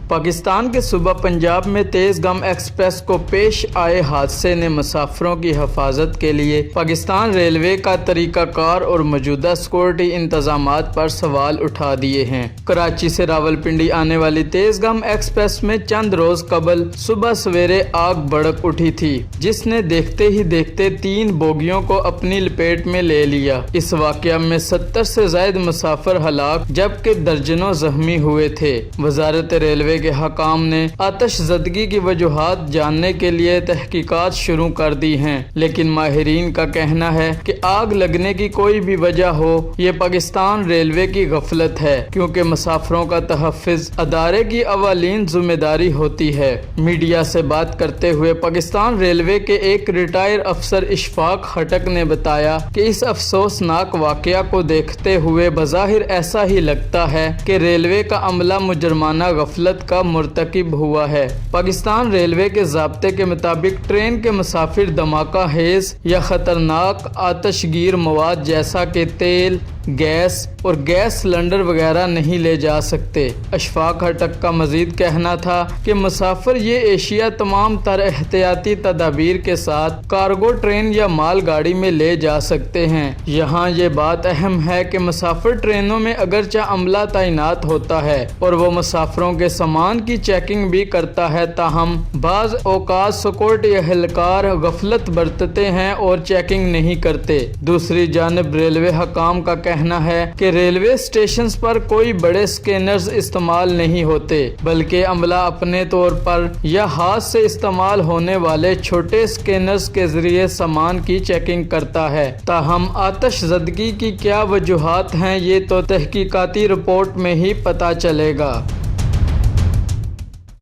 پاکستان کے صوبہ پنجاب میں تیز گام ایکسپریس کو پیش آئے حادثے نے مسافروں کی حفاظت کے لیے پاکستان ریلوے کا طریقہ کار اور موجودہ سیکورٹی انتظامات پر سوال اٹھا دیے ہیں۔ کراچی سے راولپنڈی آنے والی تیز گام ایکسپریس میں چند روز قبل صبح سویرے آگ بھڑک اٹھی تھی، جس نے دیکھتے ہی دیکھتے 3 بوگیوں کو اپنی لپیٹ میں لے لیا۔ اس واقعہ میں 70 سے زائد مسافر ہلاک جبکہ درجنوں زخمی ہوئے تھے۔ وزارت ریلوے کے حکام نے آتش زدگی کی وجوہات جاننے کے لیے تحقیقات شروع کر دی ہیں، لیکن ماہرین کا کہنا ہے کہ آگ لگنے کی کوئی بھی وجہ ہو، یہ پاکستان ریلوے کی غفلت ہے، کیونکہ مسافروں کا تحفظ ادارے کی اولین ذمہ داری ہوتی ہے۔ میڈیا سے بات کرتے ہوئے پاکستان ریلوے کے ایک ریٹائر افسر اشفاق خٹک نے بتایا کہ اس افسوسناک واقعہ کو دیکھتے ہوئے بظاہر ایسا ہی لگتا ہے کہ ریلوے کا عملہ مجرمانہ غفلت کا مرتکب ہوا ہے۔ پاکستان ریلوے کے ضابطے کے مطابق ٹرین کے مسافر دھماکہ خیز یا خطرناک آتش گیر مواد جیسا کہ تیل، گیس اور گیس سلنڈر وغیرہ نہیں لے جا سکتے۔ اشفاق خٹک کا مزید کہنا تھا کہ مسافر یہ اشیاء تمام تر احتیاطی تدابیر کے ساتھ کارگو ٹرین یا مال گاڑی میں لے جا سکتے ہیں۔ یہاں یہ بات اہم ہے کہ مسافر ٹرینوں میں اگرچہ عملہ تعینات ہوتا ہے اور وہ مسافروں کے سامان کی چیکنگ بھی کرتا ہے، تاہم بعض اوقات سیکورٹی اہلکار غفلت برتتے ہیں اور چیکنگ نہیں کرتے۔ دوسری جانب ریلوے حکام کا کہنا ہے کہ ریلوے اسٹیشنز پر کوئی بڑے اسکینرز استعمال نہیں ہوتے، بلکہ عملہ اپنے طور پر یا ہاتھ سے استعمال ہونے والے چھوٹے اسکینرز کے ذریعے سامان کی چیکنگ کرتا ہے۔ تاہم آتش زدگی کی کیا وجوہات ہیں، یہ تو تحقیقاتی رپورٹ میں ہی پتہ چلے گا۔